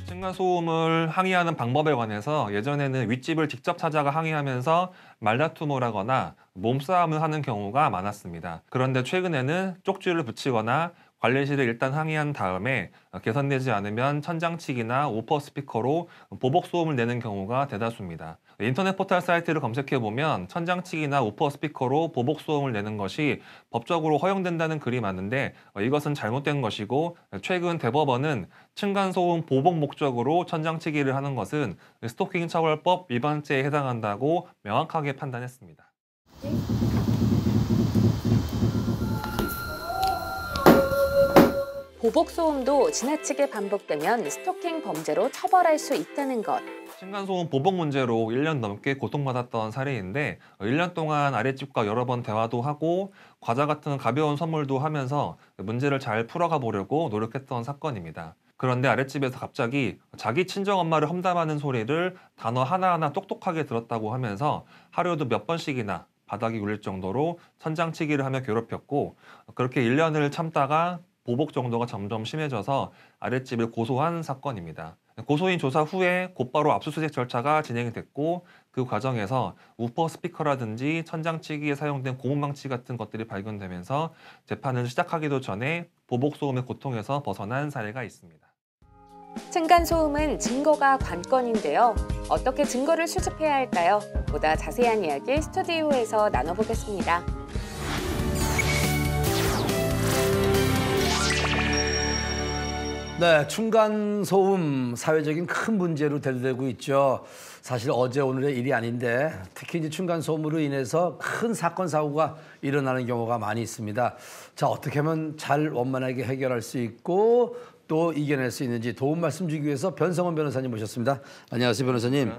층간소음을 항의하는 방법에 관해서 예전에는 윗집을 직접 찾아가 항의하면서 말다툼을 하거나 몸싸움을 하는 경우가 많았습니다. 그런데 최근에는 쪽지를 붙이거나 관리실에 일단 항의한 다음에 개선되지 않으면 천장치기나 우퍼 스피커로 보복 소음을 내는 경우가 대다수입니다. 인터넷 포털 사이트를 검색해보면 천장치기나 우퍼 스피커로 보복 소음을 내는 것이 법적으로 허용된다는 글이 많은데 이것은 잘못된 것이고 최근 대법원은 층간소음 보복 목적으로 천장치기를 하는 것은 스토킹 처벌법 위반죄에 해당한다고 명확하게 판단했습니다. 보복소음도 지나치게 반복되면 스토킹 범죄로 처벌할 수 있다는 것. 층간소음 보복 문제로 1년 넘게 고통받았던 사례인데 1년 동안 아랫집과 여러 번 대화도 하고 과자 같은 가벼운 선물도 하면서 문제를 잘 풀어가 보려고 노력했던 사건입니다. 그런데 아랫집에서 갑자기 자기 친정엄마를 험담하는 소리를 단어 하나하나 똑똑하게 들었다고 하면서 하루에도 몇 번씩이나 바닥이 울릴 정도로 천장치기를 하며 괴롭혔고, 그렇게 1년을 참다가 보복 정도가 점점 심해져서 아랫집을 고소한 사건입니다. 고소인 조사 후에 곧바로 압수수색 절차가 진행이 됐고, 그 과정에서 우퍼 스피커라든지 천장치기에 사용된 고무망치 같은 것들이 발견되면서 재판을 시작하기도 전에 보복 소음의 고통에서 벗어난 사례가 있습니다. 층간소음은 증거가 관건인데요. 어떻게 증거를 수집해야 할까요? 보다 자세한 이야기 스튜디오에서 나눠보겠습니다. 네, 층간소음 사회적인 큰 문제로 대두되고 있죠. 사실 어제 오늘의 일이 아닌데 특히 이제 층간소음으로 인해서 큰 사건 사고가 일어나는 경우가 많이 있습니다. 자, 어떻게 하면 잘 원만하게 해결할 수 있고 또 이겨낼 수 있는지 도움 말씀 주기 위해서 변성원 변호사님 모셨습니다. 안녕하세요, 변호사님.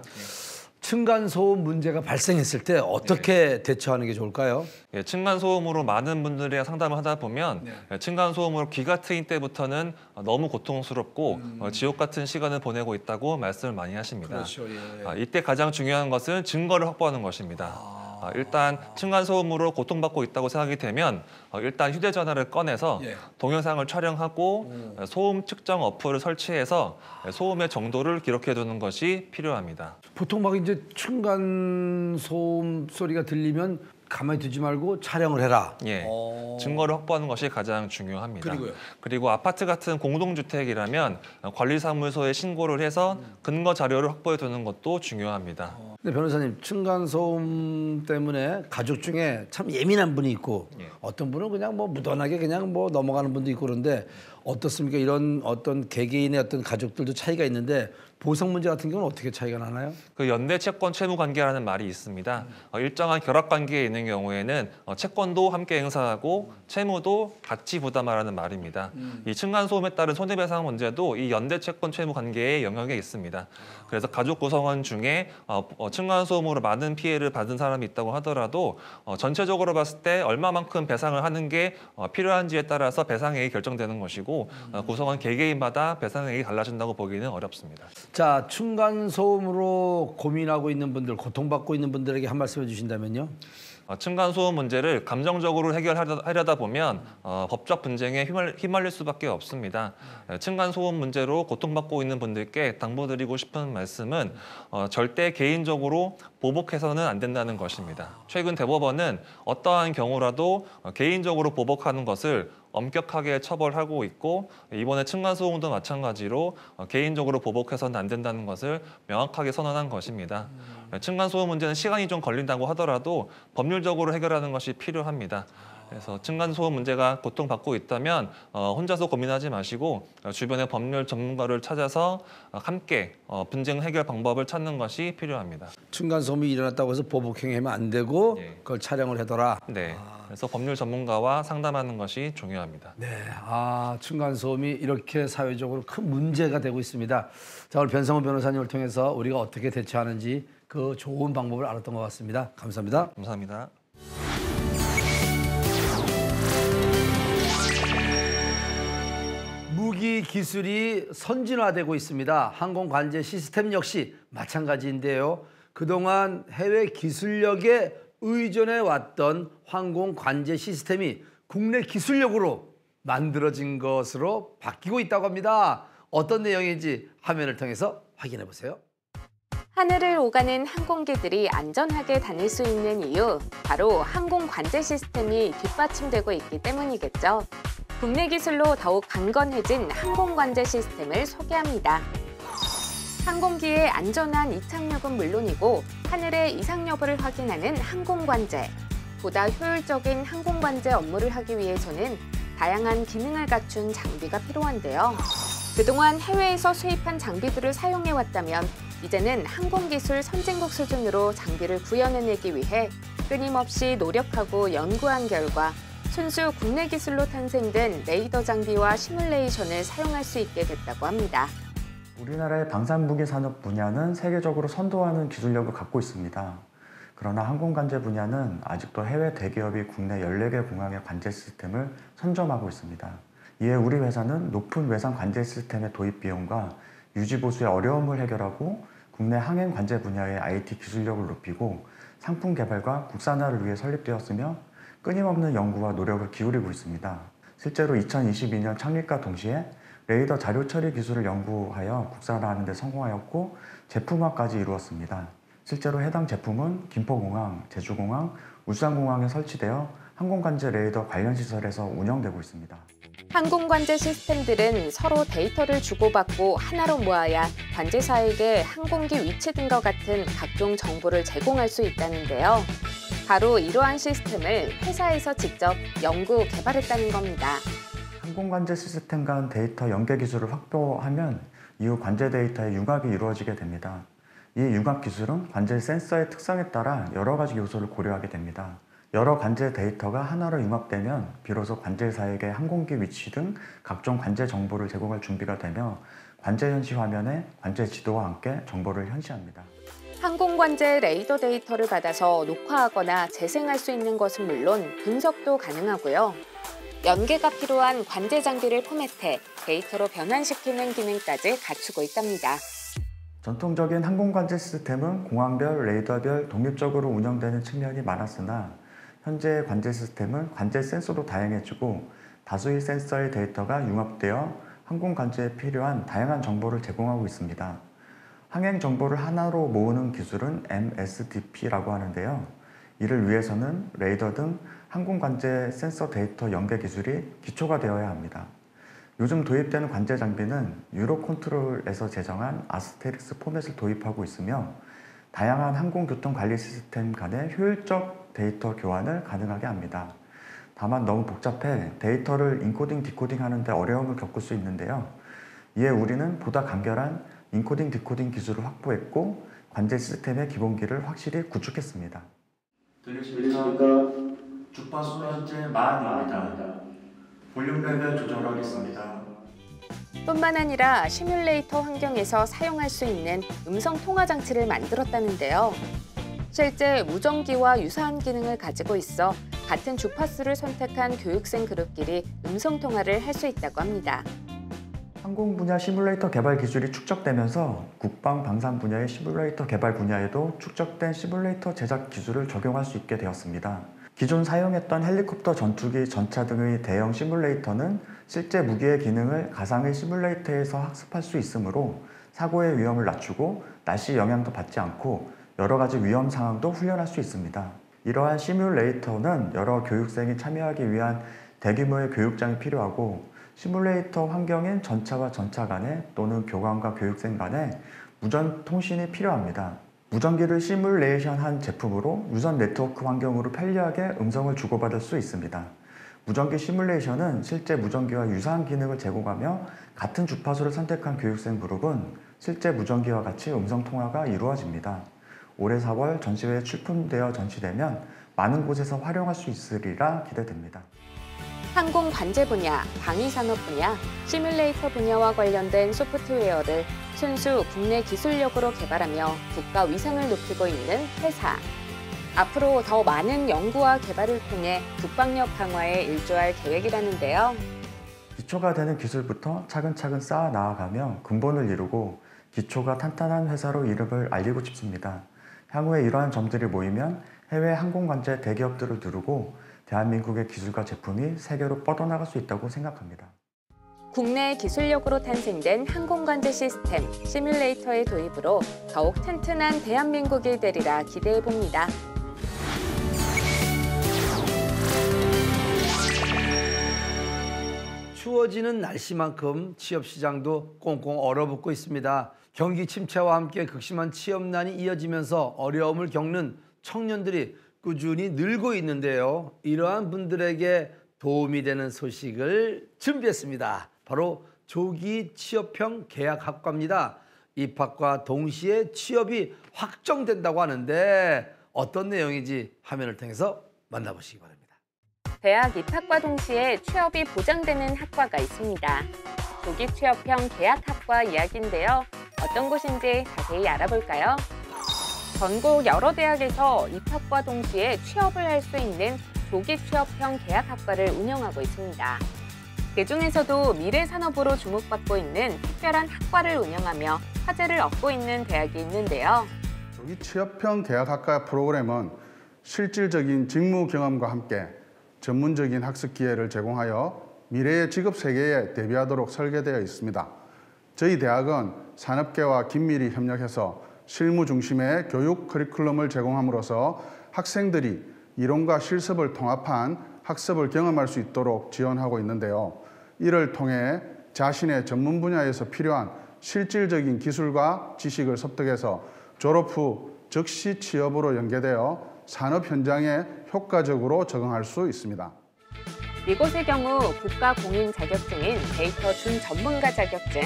층간소음 문제가 발생했을 때 어떻게 대처하는 게 좋을까요? 예, 층간소음으로 많은 분들이 상담을 하다 보면 층간소음으로 귀가 트인 때부터는 너무 고통스럽고 지옥 같은 시간을 보내고 있다고 말씀을 많이 하십니다. 그렇죠, 예. 이때 가장 중요한 것은 증거를 확보하는 것입니다. 일단 층간소음으로 고통받고 있다고 생각이 되면 일단 휴대전화를 꺼내서 동영상을 촬영하고 소음 측정 어플을 설치해서 소음의 정도를 기록해두는 것이 필요합니다. 보통 막 이제 층간소음 소리가 들리면 가만히 두지 말고 촬영을 해라. 예, 증거를 확보하는 것이 가장 중요합니다. 그리고요? 그리고 아파트 같은 공동주택이라면 관리사무소에 신고를 해서 근거 자료를 확보해 두는 것도 중요합니다. 근데 변호사님, 층간소음 때문에 가족 중에 참 예민한 분이 있고 어떤 분은 그냥 뭐 무던하게 그냥 뭐 넘어가는 분도 있고 그런데 어떻습니까? 이런 어떤 개개인의 어떤 가족들도 차이가 있는데 보상 문제 같은 경우는 어떻게 차이가 나나요? 그 연대 채권 채무 관계라는 말이 있습니다. 일정한 결합 관계에 있는 경우에는 채권도 함께 행사하고 채무도 같이 부담하라는 말입니다. 이 층간소음에 따른 손해배상 문제도 이 연대 채권 채무 관계의 영역에 있습니다. 그래서 가족 구성원 중에 층간소음으로 많은 피해를 받은 사람이 있다고 하더라도 전체적으로 봤을 때 얼마만큼 배상을 하는 게 필요한지에 따라서 배상액이 결정되는 것이고 구성원 개개인마다 배상액이 달라진다고 보기는 어렵습니다. 자, 층간소음으로 고민하고 있는 분들, 고통받고 있는 분들에게 한 말씀 해주신다면요? 층간소음 문제를 감정적으로 해결하려다 보면 법적 분쟁에 휘말릴 수밖에 없습니다. 층간소음 문제로 고통받고 있는 분들께 당부드리고 싶은 말씀은 절대 개인적으로 보복해서는 안 된다는 것입니다. 최근 대법원은 어떠한 경우라도 개인적으로 보복하는 것을 엄격하게 처벌하고 있고, 이번에 층간소음도 마찬가지로 개인적으로 보복해서는 안 된다는 것을 명확하게 선언한 것입니다. 층간소음 문제는 시간이 좀 걸린다고 하더라도 법률적으로 해결하는 것이 필요합니다. 그래서 층간소음 문제가 고통받고 있다면 혼자서 고민하지 마시고 주변의 법률 전문가를 찾아서 함께 분쟁 해결 방법을 찾는 것이 필요합니다. 층간소음이 일어났다고 해서 보복행위하면 안 되고 그걸 촬영을 해둬라. 네. 그래서 법률 전문가와 상담하는 것이 중요합니다. 네, 층간소음이 이렇게 사회적으로 큰 문제가 되고 있습니다. 자, 오늘 변성원 변호사님을 통해서 우리가 어떻게 대처하는지 그 좋은 방법을 알았던 것 같습니다. 감사합니다. 감사합니다. 무기 기술이 선진화되고 있습니다. 항공 관제 시스템 역시 마찬가지인데요. 그동안 해외 기술력에 의존해 왔던 항공 관제 시스템이 국내 기술력으로 만들어진 것으로 바뀌고 있다고 합니다. 어떤 내용인지 화면을 통해서 확인해 보세요. 하늘을 오가는 항공기들이 안전하게 다닐 수 있는 이유, 바로 항공 관제 시스템이 뒷받침되고 있기 때문이겠죠. 국내 기술로 더욱 강건해진 항공 관제 시스템을 소개합니다. 항공기의 안전한 이착륙은 물론이고 하늘의 이상 여부를 확인하는 항공 관제. 보다 효율적인 항공 관제 업무를 하기 위해서는 다양한 기능을 갖춘 장비가 필요한데요. 그동안 해외에서 수입한 장비들을 사용해왔다면 이제는 항공기술 선진국 수준으로 장비를 구현해내기 위해 끊임없이 노력하고 연구한 결과 순수 국내 기술로 탄생된 레이더 장비와 시뮬레이션을 사용할 수 있게 됐다고 합니다. 우리나라의 방산무기 산업 분야는 세계적으로 선도하는 기술력을 갖고 있습니다. 그러나 항공관제 분야는 아직도 해외 대기업이 국내 14개 공항의 관제 시스템을 선점하고 있습니다. 이에 우리 회사는 높은 외상 관제 시스템의 도입 비용과 유지 보수의 어려움을 해결하고 국내 항행 관제 분야의 IT 기술력을 높이고 상품 개발과 국산화를 위해 설립되었으며 끊임없는 연구와 노력을 기울이고 있습니다. 실제로 2022년 창립과 동시에 레이더 자료 처리 기술을 연구하여 국산화하는 데 성공하였고 제품화까지 이루었습니다. 실제로 해당 제품은 김포공항, 제주공항, 울산공항에 설치되어 항공관제 레이더 관련 시설에서 운영되고 있습니다. 항공관제 시스템들은 서로 데이터를 주고받고 하나로 모아야 관제사에게 항공기 위치 등과 같은 각종 정보를 제공할 수 있다는데요. 바로 이러한 시스템을 회사에서 직접 연구, 개발했다는 겁니다. 항공관제 시스템 간 데이터 연계 기술을 확보하면 이후 관제 데이터의 융합이 이루어지게 됩니다. 이 융합 기술은 관제 센서의 특성에 따라 여러 가지 요소를 고려하게 됩니다. 여러 관제 데이터가 하나로 융합되면 비로소 관제사에게 항공기 위치 등 각종 관제 정보를 제공할 준비가 되며 관제 현시 화면에 관제 지도와 함께 정보를 현시합니다. 항공관제 레이더 데이터를 받아서 녹화하거나 재생할 수 있는 것은 물론 분석도 가능하고요. 연계가 필요한 관제 장비를 포맷해 데이터로 변환시키는 기능까지 갖추고 있답니다. 전통적인 항공관제 시스템은 공항별, 레이더별 독립적으로 운영되는 측면이 많았으나 현재의 관제 시스템은 관제 센서도 다양해지고 다수의 센서의 데이터가 융합되어 항공관제에 필요한 다양한 정보를 제공하고 있습니다. 항행 정보를 하나로 모으는 기술은 MSDP라고 하는데요. 이를 위해서는 레이더 등 항공관제 센서 데이터 연계 기술이 기초가 되어야 합니다. 요즘 도입되는 관제 장비는 유로컨트롤에서 제정한 아스테릭스 포맷을 도입하고 있으며 다양한 항공교통 관리 시스템 간의 효율적 데이터 교환을 가능하게 합니다. 다만 너무 복잡해 데이터를 인코딩, 디코딩 하는 데 어려움을 겪을 수 있는데요. 이에 우리는 보다 간결한 인코딩, 디코딩 기술을 확보했고 관제 시스템의 기본기를 확실히 구축했습니다. 들리십니까? 주파수 현재 만입니다. 볼륨 레벨 조절하겠습니다. 뿐만 아니라 시뮬레이터 환경에서 사용할 수 있는 음성 통화 장치를 만들었다는데요. 실제 무전기와 유사한 기능을 가지고 있어 같은 주파수를 선택한 교육생 그룹끼리 음성 통화를 할 수 있다고 합니다. 항공 분야 시뮬레이터 개발 기술이 축적되면서 국방, 방산 분야의 시뮬레이터 개발 분야에도 축적된 시뮬레이터 제작 기술을 적용할 수 있게 되었습니다. 기존 사용했던 헬리콥터, 전투기, 전차 등의 대형 시뮬레이터는 실제 무기의 기능을 가상의 시뮬레이터에서 학습할 수 있으므로 사고의 위험을 낮추고 날씨 영향도 받지 않고 여러 가지 위험 상황도 훈련할 수 있습니다. 이러한 시뮬레이터는 여러 교육생이 참여하기 위한 대규모의 교육장이 필요하고 시뮬레이터 환경인 전차와 전차 간에 또는 교관과 교육생 간에 무전 통신이 필요합니다. 무전기를 시뮬레이션한 제품으로 유선 네트워크 환경으로 편리하게 음성을 주고받을 수 있습니다. 무전기 시뮬레이션은 실제 무전기와 유사한 기능을 제공하며 같은 주파수를 선택한 교육생 그룹은 실제 무전기와 같이 음성 통화가 이루어집니다. 올해 4월 전시회에 출품되어 전시되면 많은 곳에서 활용할 수 있으리라 기대됩니다. 항공 관제 분야, 방위산업 분야, 시뮬레이터 분야와 관련된 소프트웨어를 순수 국내 기술력으로 개발하며 국가 위상을 높이고 있는 회사. 앞으로 더 많은 연구와 개발을 통해 국방력 강화에 일조할 계획이라는데요. 기초가 되는 기술부터 차근차근 쌓아 나아가며 근본을 이루고 기초가 탄탄한 회사로 이름을 알리고 싶습니다. 향후에 이러한 점들이 모이면 해외 항공관제 대기업들을 누르고 대한민국의 기술과 제품이 세계로 뻗어나갈 수 있다고 생각합니다. 국내 기술력으로 탄생된 항공관제 시스템, 시뮬레이터의 도입으로 더욱 튼튼한 대한민국이 되리라 기대해봅니다. 추워지는 날씨만큼 취업시장도 꽁꽁 얼어붙고 있습니다. 경기 침체와 함께 극심한 취업난이 이어지면서 어려움을 겪는 청년들이 꾸준히 늘고 있는데요. 이러한 분들에게 도움이 되는 소식을 준비했습니다. 바로 조기 취업형 계약학과입니다. 입학과 동시에 취업이 확정된다고 하는데 어떤 내용인지 화면을 통해서 만나보시기 바랍니다. 대학 입학과 동시에 취업이 보장되는 학과가 있습니다. 조기 취업형 계약학과 이야기인데요. 어떤 곳인지 자세히 알아볼까요? 전국 여러 대학에서 입학과 동시에 취업을 할 수 있는 조기 취업형 계약학과를 운영하고 있습니다. 그중에서도 미래 산업으로 주목받고 있는 특별한 학과를 운영하며 화제를 얻고 있는 대학이 있는데요. 조기 취업형 계약학과 프로그램은 실질적인 직무 경험과 함께 전문적인 학습 기회를 제공하여 미래의 직업 세계에 대비하도록 설계되어 있습니다. 저희 대학은 산업계와 긴밀히 협력해서 실무 중심의 교육 커리큘럼을 제공함으로써 학생들이 이론과 실습을 통합한 학습을 경험할 수 있도록 지원하고 있는데요. 이를 통해 자신의 전문 분야에서 필요한 실질적인 기술과 지식을 습득해서 졸업 후 즉시 취업으로 연계되어 산업 현장에 효과적으로 적응할 수 있습니다. 이곳의 경우 국가 공인 자격증인 데이터 준전문가 자격증,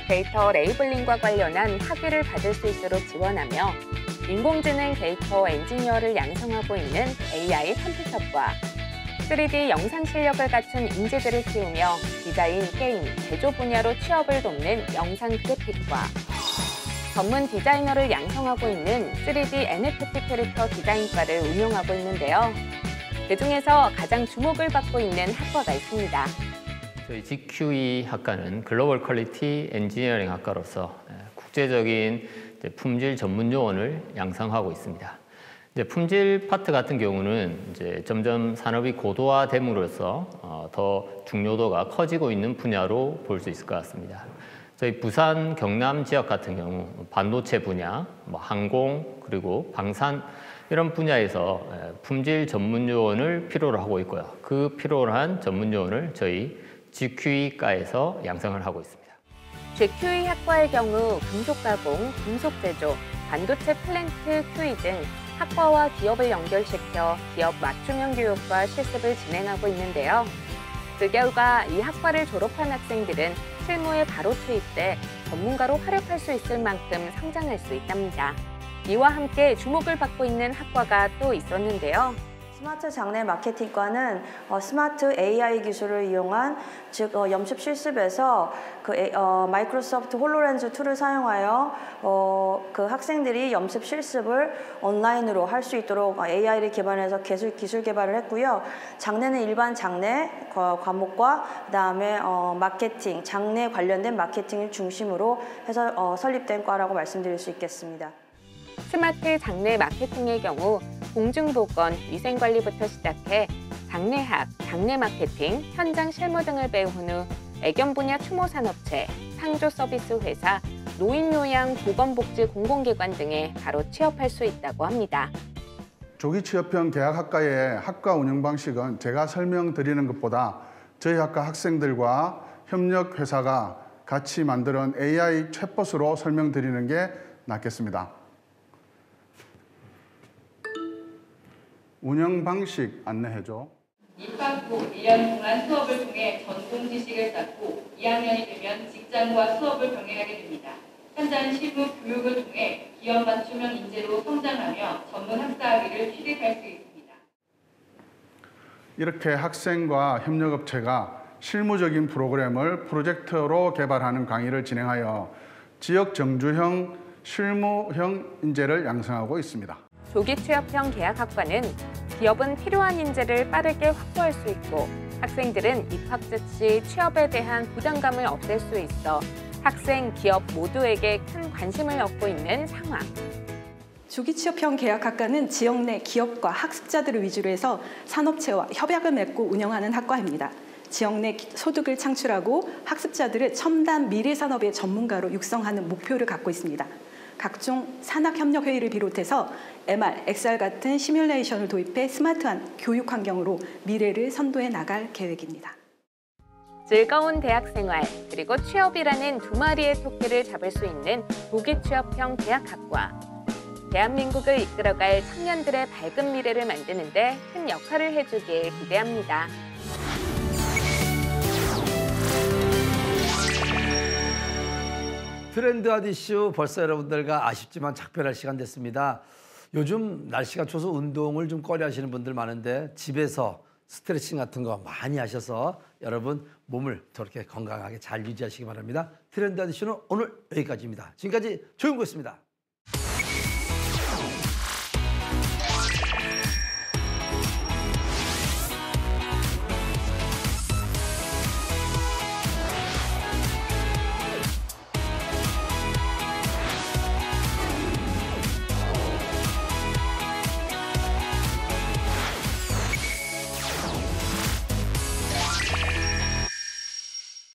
데이터 레이블링과 관련한 학위를 받을 수 있도록 지원하며 인공지능 데이터 엔지니어를 양성하고 있는 AI 컴퓨터과 3D 영상 실력을 갖춘 인재들을 키우며 디자인, 게임, 제조 분야로 취업을 돕는 영상 그래픽과 전문 디자이너를 양성하고 있는 3D NFT 캐릭터 디자인과를 운영하고 있는데요. 그중에서 가장 주목을 받고 있는 학과가 있습니다. 저희 GQE 학과는 글로벌 퀄리티 엔지니어링 학과로서 국제적인 품질 전문 요원을 양성하고 있습니다. 품질 파트 같은 경우는 점점 산업이 고도화됨으로써 더 중요도가 커지고 있는 분야로 볼 수 있을 것 같습니다. 저희 부산 경남 지역 같은 경우 반도체 분야, 항공 그리고 방산 이런 분야에서 품질 전문 요원을 필요로 하고 있고요. 그 필요로 한 전문 요원을 저희 GQE과에서 양성을 하고 있습니다. GQE 학과의 경우 금속가공, 금속제조, 반도체 플랜트 QE 등 학과와 기업을 연결시켜 기업 맞춤형 교육과 실습을 진행하고 있는데요. 그 결과 이 학과를 졸업한 학생들은 실무에 바로 투입돼 전문가로 활약할 수 있을 만큼 성장할 수 있답니다. 이와 함께 주목을 받고 있는 학과가 또 있었는데요. 스마트 장내 마케팅과는 스마트 AI 기술을 이용한 즉 연습 실습에서 마이크로소프트 홀로렌즈 툴을 사용하여 그 학생들이 연습 실습을 온라인으로 할 수 있도록 AI를 개발해서 기술 개발을 했고요. 장내는 일반 장내 과목과 그다음에 마케팅, 장내 관련된 마케팅을 중심으로 해서 설립된 과라고 말씀드릴 수 있겠습니다. 스마트 장내 마케팅의 경우 공중보건, 위생관리부터 시작해 장내학, 장내 마케팅, 현장 실무 등을 배운 후 애견 분야 추모산업체, 상조 서비스 회사, 노인요양 보건복지 공공기관 등에 바로 취업할 수 있다고 합니다. 조기 취업형 계약학과의 학과 운영 방식은 제가 설명드리는 것보다 저희 학과 학생들과 협력회사가 같이 만든 AI 챗봇으로 설명드리는 게 낫겠습니다. 운영 방식 안내해줘. 입학 후 1년 동안 수업을 통해 전공 지식을 쌓고 2학년이 되면 직장과 수업을 병행하게 됩니다. 현장 실무 교육을 통해 기업 맞춤형 인재로 성장하며 전문 학사학위를 취득할 수 있습니다. 이렇게 학생과 협력업체가 실무적인 프로그램을 프로젝트로 개발하는 강의를 진행하여 지역 정주형 실무형 인재를 양성하고 있습니다. 조기 취업형 계약학과는 기업은 필요한 인재를 빠르게 확보할 수 있고 학생들은 입학 즉시 취업에 대한 부담감을 없앨 수 있어 학생, 기업 모두에게 큰 관심을 얻고 있는 상황. 조기 취업형 계약학과는 지역 내 기업과 학습자들을 위주로 해서 산업체와 협약을 맺고 운영하는 학과입니다. 지역 내 소득을 창출하고 학습자들을 첨단 미래 산업의 전문가로 육성하는 목표를 갖고 있습니다. 각종 산학협력회의를 비롯해서 MR, XR 같은 시뮬레이션을 도입해 스마트한 교육 환경으로 미래를 선도해 나갈 계획입니다. 즐거운 대학생활, 그리고 취업이라는 두 마리의 토끼를 잡을 수 있는 조기 취업형 계약학과. 대한민국을 이끌어갈 청년들의 밝은 미래를 만드는 데 큰 역할을 해주길 기대합니다. 트렌드한 이슈 벌써 여러분들과 아쉽지만 작별할 시간 됐습니다. 요즘 날씨가 추워서 운동을 좀 꺼려 하시는 분들 많은데 집에서 스트레칭 같은 거 많이 하셔서 여러분 몸을 저렇게 건강하게 잘 유지하시기 바랍니다. 트렌드한 이슈는 오늘 여기까지입니다. 지금까지 조용구였습니다.